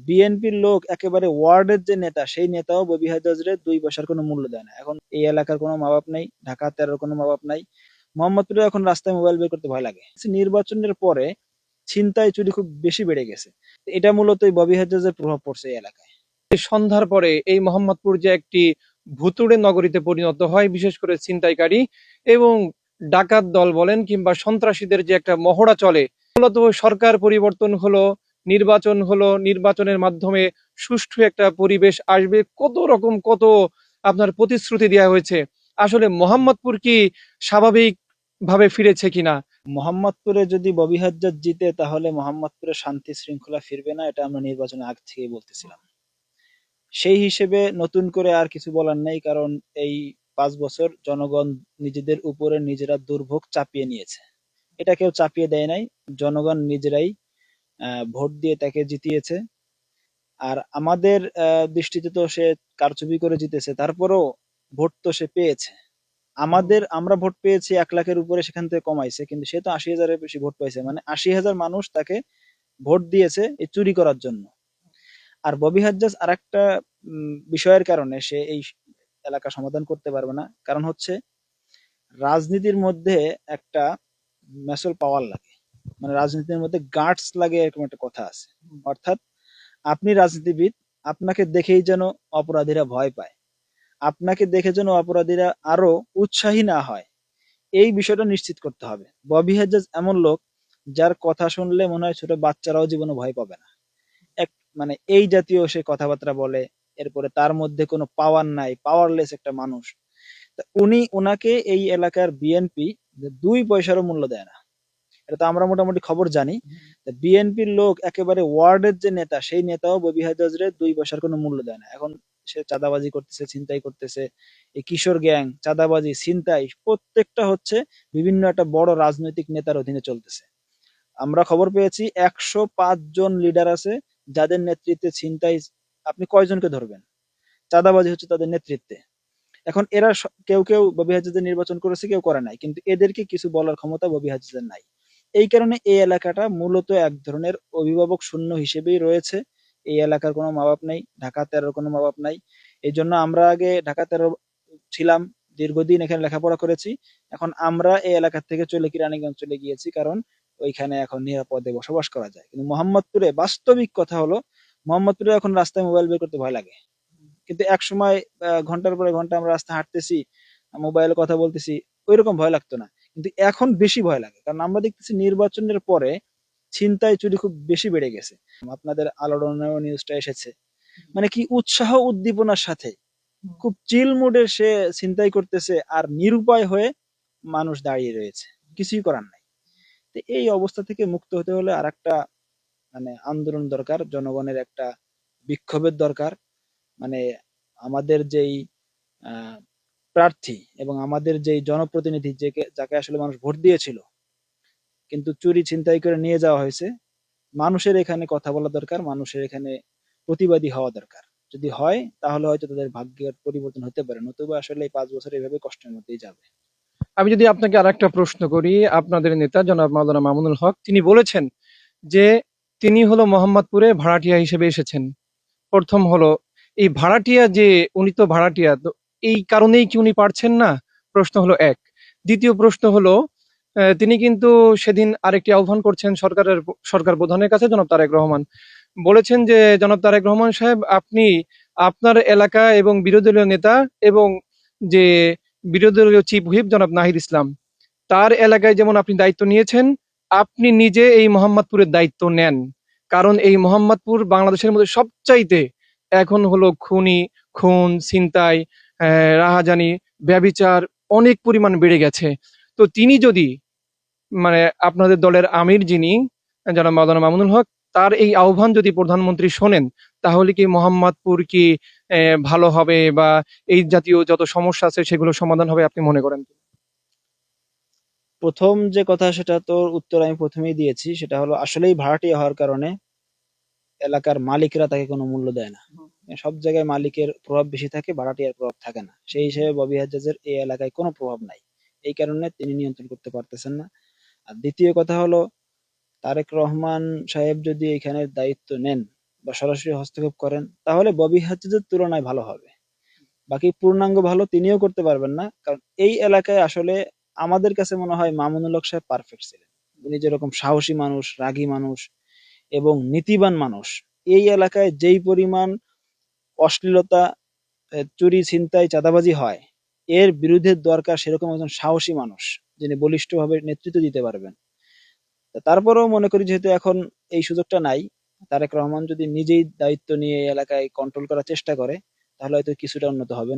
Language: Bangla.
বিএনপির লোক একেবারে ওয়ার্ডের যে নেতা সেই নেতাও ববি হাজ্জাজরে ২ পয়সার কোনো মূল্য দেয় না। এখন এই এলাকার কোনো মা বাপ নাই, ঢাকা ১৩ কোনো মা বাপ নাই। মোহাম্মদপুরে এখন রাস্তায় মোবাইল বের করতে ভয় লাগে। নির্বাচনের পরে ছিনতাই চুরি খুব বেশি বেড়ে গেছে। এটা মূলত এই ববি হাজ্জাজের প্রভাব পড়ছে এই এলাকায়। সন্ধ্যার পরে এই মোহাম্মদপুর যে একটি ভুতুড়ে নগরীতে পরিণত হয়, বিশেষ করে ছিনতাইকারী এবং ডাকাত দল বলেন কিংবা সন্ত্রাসীদের যে একটা মহড়া চলে, মূলত সরকার পরিবর্তন হলো, নির্বাচন হলো, নির্বাচনের মাধ্যমে সুষ্ঠু একটা পরিবেশ আসবে, কত আপনার প্রতিশ্রুতি দেওয়া হয়েছে। আসলে মোহাম্মদপুর কি স্বাভাবিক ভাবে ফিরেছে কিনা? মোহাম্মদপুরে যদি ববি হাজ্জাজ জিতে তাহলে মোহাম্মদপুরে শান্তি শৃঙ্খলা ফিরবে না, এটা আমরা নির্বাচনের আগ থেকেই বলতেছিলাম। সেই হিসেবে নতুন করে আর কিছু বলার নেই, কারণ এই ৫ বছর জনগণ নিজেদের উপরে নিজেরা দুর্ভোগ চাপিয়ে নিয়েছে। এটা কেউ চাপিয়ে দেয় নাই, জনগণ নিজেরাই ভোট দিয়ে তাকে জিতিয়েছে। আর আমাদের দৃষ্টিতে তো সে কারচুপি করে জিতেছে, তারপরও ভোট তো সে পেয়েছে। আমরা ভোট পেয়েছি ১ লাখের উপরে, সেখান থেকে কমাইছে, কিন্তু সে তো ৮০,০০০-এর বেশি ভোট পাইছে, মানে ৮০,০০০ মানুষ তাকে ভোট দিয়েছে এই চুরি করার জন্য। আর ববি হাজ্জাজ আরেকটা বিষয়ের কারণে সে এই এলাকা সমাধান করতে পারবে না, কারণ হচ্ছে রাজনীতির মধ্যে একটা ম্যাসল পাওয়ার লাগে, মানে রাজনীতির মধ্যে গার্ডস লাগে, এরকম একটা কথা আছে। অর্থাৎ আপনি রাজনীতিবিদ, আপনাকে দেখেই যেন অপরাধীরা ভয় পায়, আপনাকে দেখে যেন অপরাধীরা আরো উৎসাহী না হয়, এই বিষয়টা নিশ্চিত করতে হবে। ববি হাজ্জাজ এমন লোক যার কথা শুনলে মনে হয় ছোট বাচ্চারাও জীবনে ভয় পাবে না। এক মানে এই জাতীয় সে কথাবার্তা বলে, এরপরে তার মধ্যে কোনো পাওয়ার নাই, পাওয়ারলেস একটা মানুষ। তা উনাকে এই এলাকার বিএনপি ২ পয়সারও মূল্য দেয় না। এটা তো আমরা মোটামুটি খবর জানি। বিএনপির লোক একেবারে ওয়ার্ডের যে নেতা সেই নেতাও ববি হাজ্জাজরে ২ পয়সার কোনো মূল্য দেয় না। এখন সে চাঁদাবাজি করতেছে, ছিনতাই করতেছে। এই কিশোর গ্যাং, চাঁদাবাজি, ছিনতাই প্রত্যেকটা হচ্ছে বিভিন্ন একটা বড় রাজনৈতিক নেতার অধীনে চলতেছে। আমরা খবর পেয়েছি ১০৫ জন লিডার আছে যাদের নেতৃত্বে ছিনতাই, আপনি কয়জনকে ধরবেন? চাঁদাবাজি হচ্ছে তাদের নেতৃত্বে। এখন এরা কেউ ববি হাজ্জাজের নির্বাচন করেছে, কেউ করে নাই, কিন্তু এদেরকে কিছু বলার ক্ষমতা ববি হাজ্জাজের নাই। এই কারণে এই এলাকাটা মূলত এক ধরনের অভিভাবক শূন্য হিসেবেই রয়েছে। এই এলাকার কোনো মা বাপ নেই, ঢাকা ১৩ কোনো মা বাপ নাই। এই জন্য আমরা আগে ঢাকা ১৩ ছিলাম, দীর্ঘদিন এখানে লেখাপড়া করেছি। এখন আমরা এই এলাকা থেকে চলে কেরানীগঞ্জ চলে গিয়েছি, কারণ ওইখানে এখন নিরাপদে বসবাস করা যায়। কিন্তু মোহাম্মদপুরে বাস্তবিক কথা হলো, মোহাম্মদপুরে এখন রাস্তায় মোবাইল বের করতে ভয় লাগে। কিন্তু একসময় ঘন্টার পরে ঘন্টা আমরা রাস্তায় হাঁটতেছি, মোবাইলে কথা বলতেছি, ওইরকম ভয় লাগতো না। কিন্তু এখন বেশি ভয় লাগে, কারণ আমরা দেখতেছি নির্বাচনের পরে ছিনতাই চুরি খুব বেশি বেড়ে গেছে। আপনাদের আলোড়নেও নিউজটা এসেছে, মানে কি উৎসাহ উদ্দীপনার সাথে খুব চিল মুডে সে ছিনতাই করতেছে, আর নিরুপায় হয়ে মানুষ দাঁড়িয়ে রয়েছে, কিছুই করার নাই। তো এই অবস্থা থেকে মুক্ত হতে হলে আর একটা মানে আন্দোলন দরকার, জনগণের একটা বিক্ষোভের দরকার। মানে আমাদের যেই আহ, প্রার্থী এবং আমাদের যেই জনপ্রতিনিধি যাকে আসলে মানুষ ভোট দিয়েছিল, কিন্তু চুরি ছিনতাই করে নিয়ে যাওয়া হয়েছে, মানুষের এখানে কথা বলা দরকার, মানুষের এখানে প্রতিবাদী হওয়া দরকার। যদি হয় তাহলে হয়তো তাদের ভাগ্যের পরিবর্তন হতে পারে, নতুবা আসলে এই ৫ বছর এইভাবে কষ্টের মধ্যেই যাবে। আমি যদি আপনাকে আরেকটা প্রশ্ন করি, আপনাদের নেতা জনাব মাওলানা মামুনুল হক তিনি বলেছেন যে তিনি হলো মোহাম্মদপুরে ভাড়াটিয়া হিসেবে এসেছেন। প্রথম হলো এই ভাড়াটিয়া, যে উনি তো ভাড়াটিয়া, তো এই কারণেই কি উনি পারছেন না? প্রশ্ন হলো এক। দ্বিতীয় প্রশ্ন হলো, তিনি কিন্তু সেদিন আরেকটি আহ্বান করছেন সরকার প্রধানের কাছে, জনাব তারেক রহমান বলেছেন যে জনাব তারেক রহমান সাহেব, আপনি আপনার এলাকা এবং বিরোধী দলীয় নেতা এবং যে বিরোধী দলীয় চিফ হুইপ জনাব নাহিদ ইসলাম, তার এলাকায় যেমন আপনি দায়িত্ব নিয়েছেন, আপনি নিজে এই মোহাম্মদপুরের দায়িত্ব নেন। কারণ এই মোহাম্মদপুর বাংলাদেশের মধ্যে সবচাইতে এখন হলো খুন, ছিনতাই, রাহাজানি, ব্যভিচার অনেক পরিমাণ বেড়ে গেছে। তো তিনি যদি, মানে আপনাদের দলের আমির যিনি জনাব মাওলানা মামুনুল হক, তার এই আহ্বান যদি প্রধানমন্ত্রী শোনেন, তাহলে কি মোহাম্মদপুর কি ভালো হবে, বা এই জাতীয় যত সমস্যা আছে সেগুলো সমাধান হবে আপনি মনে করেন? প্রথম যে কথা সেটা তো উত্তর আমি প্রথমেই দিয়েছি, সেটা হলো আসলেই ভাড়াটিয়া হওয়ার কারণে এলাকার মালিকরা তাকে কোনো মূল্য দেয় না। সব জায়গায় মালিকের প্রভাব বেশি থাকে, ভাড়াটিয়ার প্রভাব থাকে না। সেই হিসেবে ববি হাজ্জাজের এই এলাকায় কোনো প্রভাব নাই, এই কারণে তিনি নিয়ন্ত্রণ করতে পারতেছেন না। আর দ্বিতীয় কথা হলো, তারেক রহমান সাহেব যদি এখানের দায়িত্ব নেন, বা সরাসরি হস্তক্ষেপ করেন, তাহলে ববি হাজ্জাজের তুলনায় ভালো হবে। বাকি পূর্ণাঙ্গ ভালো তিনিও করতে পারবেন না, কারণ এই এলাকায় আসলে আমাদের কাছে মনে হয় মামুনুল হক সাহেব পারফেক্ট ছিলেন। উনি যেরকম সাহসী মানুষ, রাগী মানুষ এবং নীতিবান মানুষ, এই এলাকায় যেই পরিমাণ অশ্লীলতা, চুরি, ছিনতাই, চাঁদাবাজি হয়, এর বিরুদ্ধে দরকার সেরকম একজন সাহসী মানুষ যিনি বলিষ্ঠভাবে নেতৃত্ব দিতে পারবেন। তারপরেও মনে করি যেহেতু এখন এই সুযোগটা নাই, তারেক রহমান যদি নিজেই দায়িত্ব নিয়ে এই এলাকায় কন্ট্রোল করার চেষ্টা করে, তাহলে হয়তো কিছুটা উন্নত হবে।